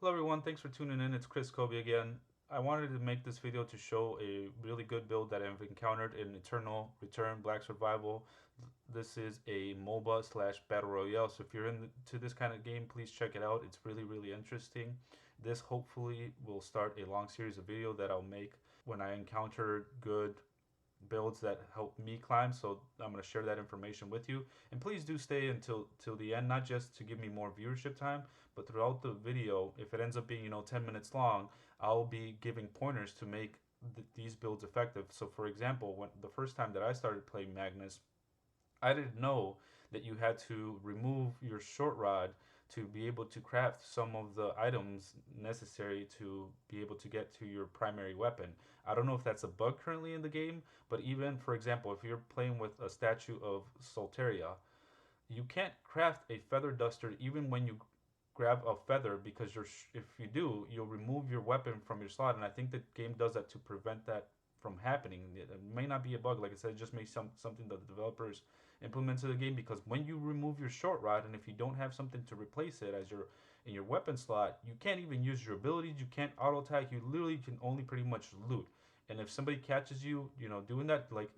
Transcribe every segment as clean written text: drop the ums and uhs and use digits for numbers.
Hello everyone, thanks for tuning in. It's Chris Kobe again. I wanted to make this video to show a really good build that I've encountered in Eternal Return Black Survival. This is a MOBA slash Battle Royale, so if you're into this kind of game, please check it out. It's really interesting. This hopefully will start a long series of video that I'll make when I encounter good builds that help me climb. So I'm going to share that information with you. And please do stay until till the end, not just to give me more viewership time, but throughout the video, if it ends up being 10 minutes long, I'll be giving pointers to make these builds effective. So for example, when the first time that I started playing Magnus, I didn't know that you had to remove your short rod to be able to craft some of the items necessary to be able to get to your primary weapon. I don't know if that's a bug currently in the game, but even for example, if you're playing with a statue of Solteria, you can't craft a feather duster even when you grab a feather because if you do, you'll remove your weapon from your slot, and I think the game does that to prevent that from happening. It may not be a bug, like I said, it just may something that the developers implement to the game because when you remove your short rod and if you don't have something to replace it as your in your weapon slot, you can't even use your abilities. You can't auto attack. You literally can only pretty much loot. And if somebody catches you, doing that, like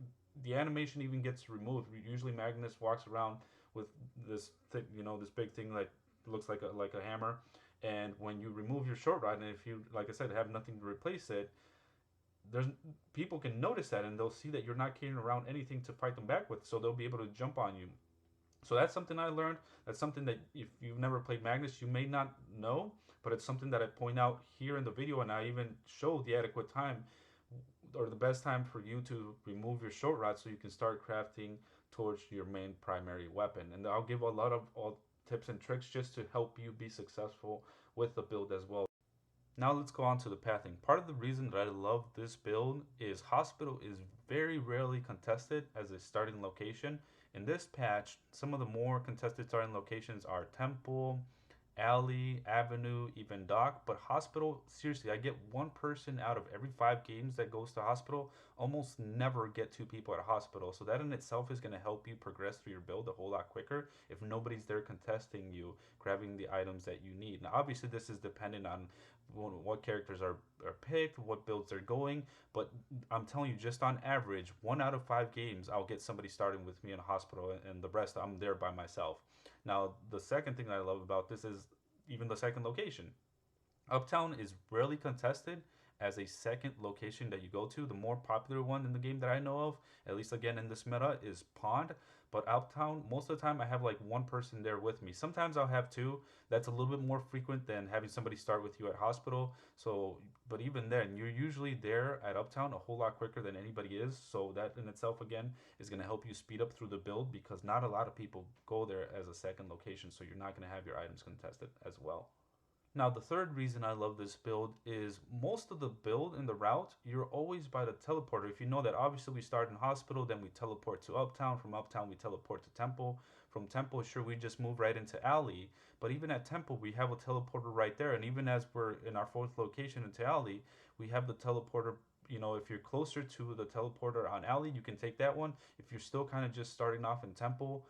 the animation even gets removed. Usually Magnus walks around with this thing, this big thing like looks like a hammer. And when you remove your short rod, and if you, like I said, have nothing to replace it, there's people can notice that and they'll see that you're not carrying around anything to fight them back with, so they'll be able to jump on you. So that's something I learned. That's something that if you've never played Magnus, you may not know, but it's something that I point out here in the video, and I even show the adequate time or the best time for you to remove your short rod so you can start crafting towards your main primary weapon. And I'll give a lot of all tips and tricks just to help you be successful with the build as well. Now let's go on to the pathing. Part of the reason that I love this build is Hospital is very rarely contested as a starting location. In this patch, some of the more contested starting locations are Temple, Alley, Avenue, even Dock. But Hospital, seriously, I get one person out of every 5 games that goes to Hospital. Almost never get 2 people at a Hospital. So that in itself is going to help you progress through your build a whole lot quicker if nobody's there contesting you, grabbing the items that you need. Now, obviously, this is dependent on what characters are picked, what builds they're going. But I'm telling you, just on average, 1 out of 5 games, I'll get somebody starting with me in a Hospital, and the rest, I'm there by myself. Now, the second thing that I love about this is even the second location. Uptown is rarely contested as a second location that you go to. The more popular one in the game that I know of, at least again in this meta, is Pond. But Uptown, most of the time, I have like one person there with me. Sometimes I'll have two. That's a little bit more frequent than having somebody start with you at Hospital. So, but even then, you're usually there at Uptown a whole lot quicker than anybody is. So that in itself, again, is going to help you speed up through the build because not a lot of people go there as a second location. So you're not going to have your items contested as well. Now, the third reason I love this build is most of the build in the route, you're always by the teleporter. If you know that, obviously we start in Hospital, then we teleport to Uptown. From Uptown, we teleport to Temple. From Temple, sure, we just move right into Alley. But even at Temple, we have a teleporter right there. And even as we're in our fourth location into Alley, we have the teleporter. If you're closer to the teleporter on Alley, you can take that one. If you're still kind of just starting off in Temple,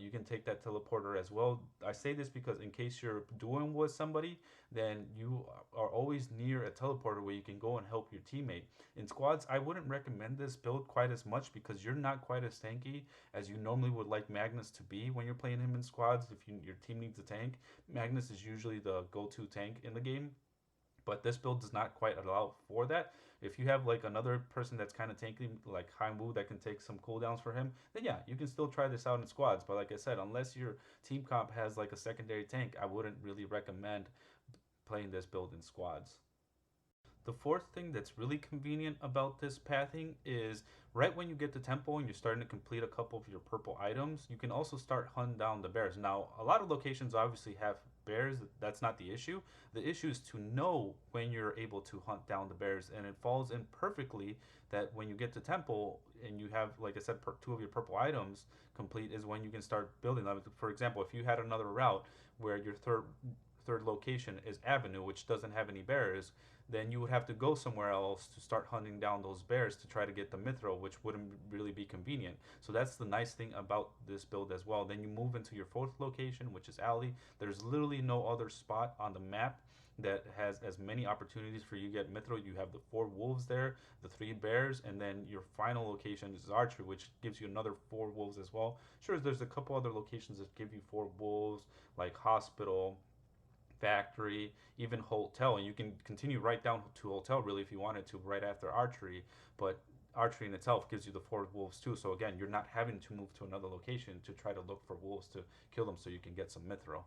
you can take that teleporter as well. I say this because in case you're doing with somebody, then you are always near a teleporter where you can go and help your teammate. In squads, I wouldn't recommend this build quite as much because you're not quite as tanky as you normally would like Magnus to be when you're playing him in squads. If your team needs a tank, Magnus is usually the go-to tank in the game, but this build does not quite allow for that. If you have like another person that's kind of tanky, like Haimu, that can take some cooldowns for him, then yeah, you can still try this out in squads. But like I said, unless your team comp has like a secondary tank, I wouldn't really recommend playing this build in squads. The fourth thing that's really convenient about this pathing is right when you get to temple and you're starting to complete a couple of your purple items, you can also start hunting down the bears. Now, a lot of locations obviously have bears. That's not the issue. The issue is to know when you're able to hunt down the bears, and it falls in perfectly that when you get to temple and you have, like I said, 2 of your purple items complete is when you can start building them. For example, if you had another route where your third location is Avenue, which doesn't have any bears, then you would have to go somewhere else to start hunting down those bears to try to get the mithril, which wouldn't really be convenient. So that's the nice thing about this build as well. Then you move into your fourth location, which is Alley. There's literally no other spot on the map that has as many opportunities for you to get mithril. You have the 4 wolves there, the 3 bears, and then your final location is archery, which gives you another 4 wolves as well. Sure, there's a couple other locations that give you 4 wolves, like hospital, factory, even hotel, and you can continue right down to hotel really if you wanted to right after archery. But archery in itself gives you the 4 wolves too. So again, you're not having to move to another location to try to look for wolves to kill them so you can get some mithril.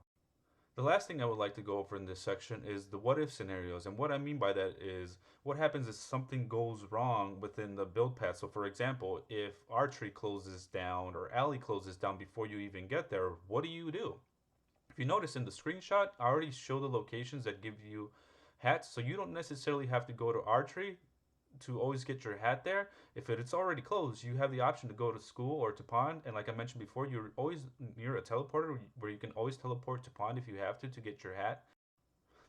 The last thing I would like to go over in this section is the what if scenarios. And what I mean by that is what happens if something goes wrong within the build path. So, for example, if archery closes down or alley closes down before you even get there, what do you do? If you notice in the screenshot, I already show the locations that give you hats, so you don't necessarily have to go to archery to always get your hat there. If it's already closed, you have the option to go to school or to pond. And like I mentioned before, you're always near a teleporter where you can always teleport to pond if you have to get your hat.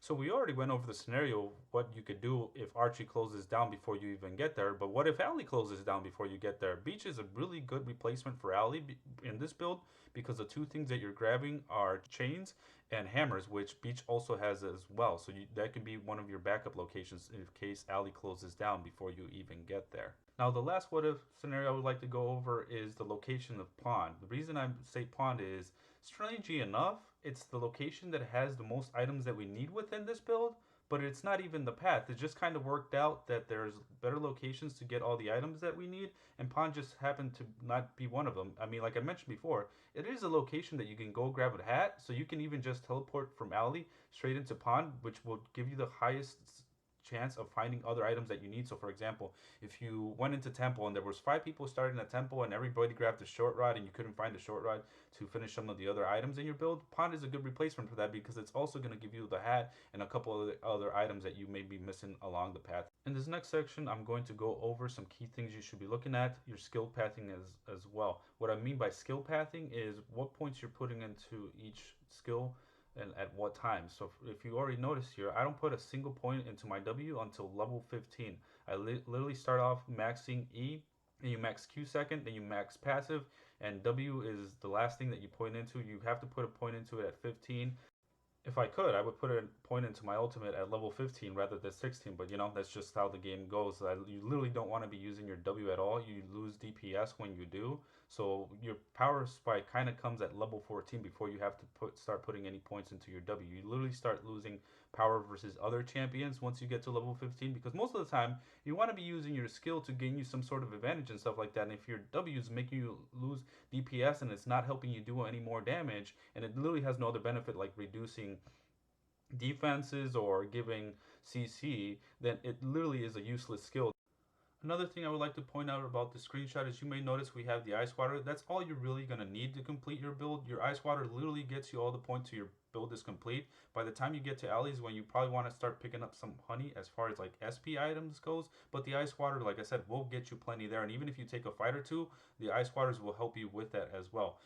So we already went over the scenario what you could do if Archie closes down before you even get there. But what if Alley closes down before you get there? Beach is a really good replacement for Alley in this build because the two things that you're grabbing are chains and hammers, which Beach also has as well. So that could be one of your backup locations in case Alley closes down before you even get there. Now the last what if scenario I would like to go over is the location of Pond. The reason I say Pond is, strangely enough, it's the location that has the most items that we need within this build, but it's not even the path. It just kind of worked out that there's better locations to get all the items that we need, and Pond just happened to not be one of them. I mean, like I mentioned before, it is a location that you can go grab a hat, so you can even just teleport from Alley straight into Pond, which will give you the highest chance of finding other items that you need. So for example, if you went into temple and there was 5 people starting a temple and everybody grabbed a short rod and you couldn't find a short rod to finish some of the other items in your build, pond is a good replacement for that because it's also going to give you the hat and a couple of other items that you may be missing along the path. In this next section, I'm going to go over some key things you should be looking at, your skill pathing as well. What I mean by skill pathing is what points you're putting into each skill and at what time. So if you already noticed here, I don't put a single point into my W until level 15. I literally start off maxing E, and you max Q second, then you max passive, and W is the last thing that you point into. You have to put a point into it at 15. If I could, I would put a point into my ultimate at level 15 rather than 16, but that's just how the game goes. You literally don't want to be using your W at all. You lose DPS when you do. So your power spike kind of comes at level 14 before you have to start putting any points into your W. You literally start losing power versus other champions once you get to level 15 because most of the time you want to be using your skill to gain you some sort of advantage and stuff like that. And if your W is making you lose DPS and it's not helping you do any more damage, and it literally has no other benefit like reducing defenses or giving CC, then it literally is a useless skill. Another thing I would like to point out about the screenshot is you may notice we have the ice water. That's all you're really going to need to complete your build. Your ice water literally gets you all the points to your build is complete. By the time you get to alleys when you probably want to start picking up some honey as far as like SP items goes, but the ice water, like I said, will get you plenty there. And even if you take a fight or two, the ice waters will help you with that as well.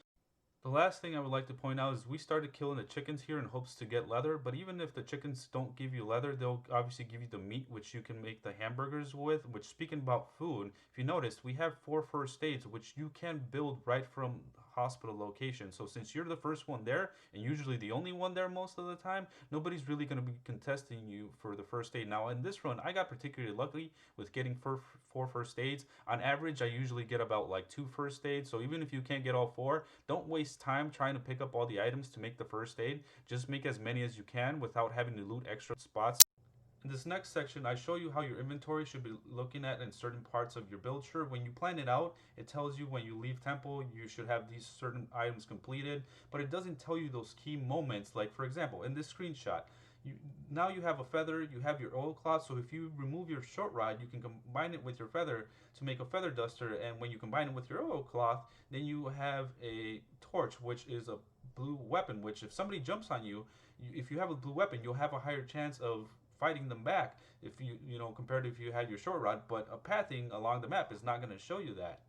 The last thing I would like to point out is we started killing the chickens here in hopes to get leather, but even if the chickens don't give you leather, they'll obviously give you the meat which you can make the hamburgers with, which speaking about food, if you notice, we have 4 first aids which you can build right from hospital location. So since you're the first one there and usually the only one there most of the time, nobody's really going to be contesting you for the first aid. Now in this run, I got particularly lucky with getting 4 first aids. On average, I usually get about like 2 first aids. So even if you can't get all 4, don't waste time trying to pick up all the items to make the first aid. Just make as many as you can without having to loot extra spots. In this next section, I show you how your inventory should be looking at in certain parts of your build. Sure, when you plan it out, it tells you when you leave temple, you should have these certain items completed, but it doesn't tell you those key moments. Like for example, in this screenshot, now you have a feather, you have your oilcloth, so if you remove your short rod, you can combine it with your feather to make a feather duster, and when you combine it with your oilcloth, then you have a torch, which is a blue weapon, which if somebody jumps on you, if you have a blue weapon, you'll have a higher chance of fighting them back if compared to if you had your short rod, but a pathing along the map is not going to show you that.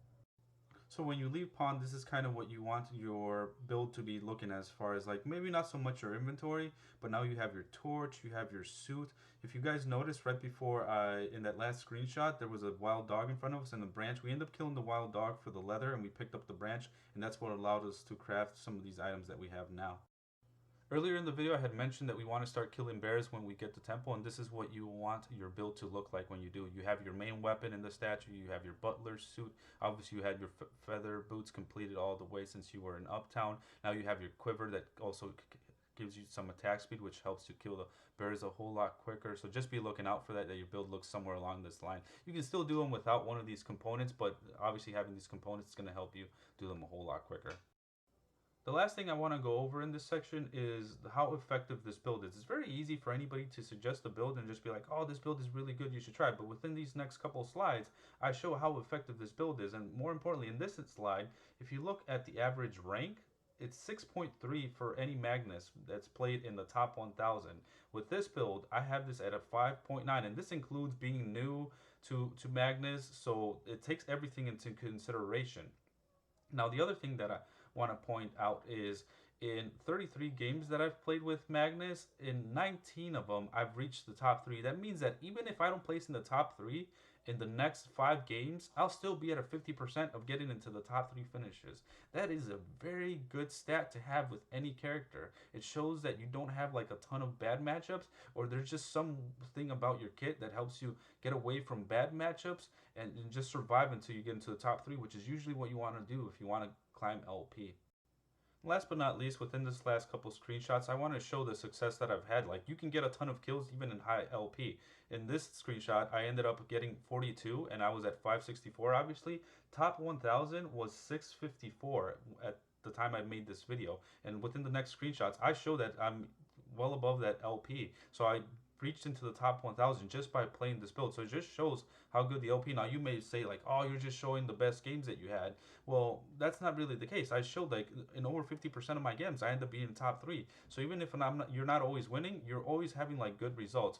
So when you leave pond, this is kind of what you want your build to be looking as far as like maybe not so much your inventory, but now you have your torch, you have your suit. If you guys noticed right before in that last screenshot, there was a wild dog in front of us in the branch. We ended up killing the wild dog for the leather and we picked up the branch, and that's what allowed us to craft some of these items that we have now. Earlier in the video, I had mentioned that we want to start killing bears when we get to temple, and this is what you want your build to look like when you do. You have your main weapon in the statue, you have your butler suit, obviously you had your feather boots completed all the way since you were in Uptown. Now you have your quiver that also gives you some attack speed, which helps to kill the bears a whole lot quicker. So just be looking out for that, that your build looks somewhere along this line. You can still do them without one of these components, but obviously having these components is going to help you do them a whole lot quicker. The last thing I want to go over in this section is how effective this build is. It's very easy for anybody to suggest a build and just be like, oh, this build is really good, you should try it. But within these next couple slides, I show how effective this build is. And more importantly, in this slide, if you look at the average rank, it's 6.3 for any Magnus that's played in the top 1000. With this build, I have this at a 5.9, and this includes being new to Magnus, so it takes everything into consideration. Now, the other thing that I want to point out is in 33 games that I've played with Magnus, in 19 of them, I've reached the top three. That means that even if I don't place in the top three in the next 5 games, I'll still be at a 50% of getting into the top three finishes. That is a very good stat to have with any character. It shows that you don't have like a ton of bad matchups, or there's just something about your kit that helps you get away from bad matchups and just survive until you get into the top three, which is usually what you want to do if you want to climb LP. Last but not least, within this last couple screenshots, I want to show the success that I've had. Like, you can get a ton of kills even in high LP. In this screenshot, I ended up getting 42, and I was at 564, obviously. Top 1000 was 654 at the time I made this video. And within the next screenshots, I show that I'm well above that LP. So I reached into the top 1000 just by playing this build. So it just shows how good the LP. Now you may say like, oh, you're just showing the best games that you had. Well, that's not really the case. I showed like in over 50% of my games, I end up being in top three. So even if you're not always winning, you're always having like good results.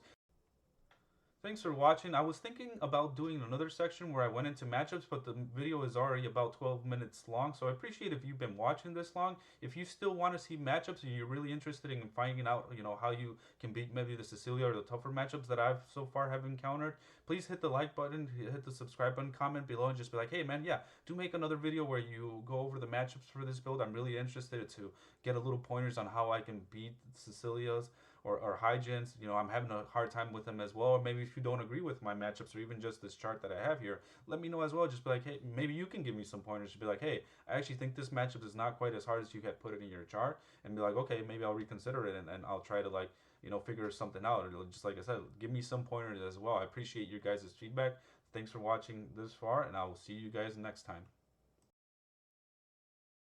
Thanks for watching. I was thinking about doing another section where I went into matchups, but the video is already about 12 minutes long, so I appreciate if you've been watching this long. If you still want to see matchups and you're really interested in finding out, how you can beat maybe the Cecilia or the tougher matchups that I've so far have encountered, please hit the like button, hit the subscribe button, comment below, and just be like, hey man, yeah, do make another video where you go over the matchups for this build. I'm really interested to get a little pointers on how I can beat Cecilia's or Hygien's. I'm having a hard time with them as well. Or maybe if you don't agree with my matchups or even just this chart that I have here, let me know as well. Just be like, hey, maybe you can give me some pointers to be like, hey, I actually think this matchup is not quite as hard as you had put it in your chart, and be like, okay, maybe I'll reconsider it and I'll try to like, figure something out. Or just like I said, give me some pointers as well. I appreciate your guys' feedback. Thanks for watching this far, and I will see you guys next time.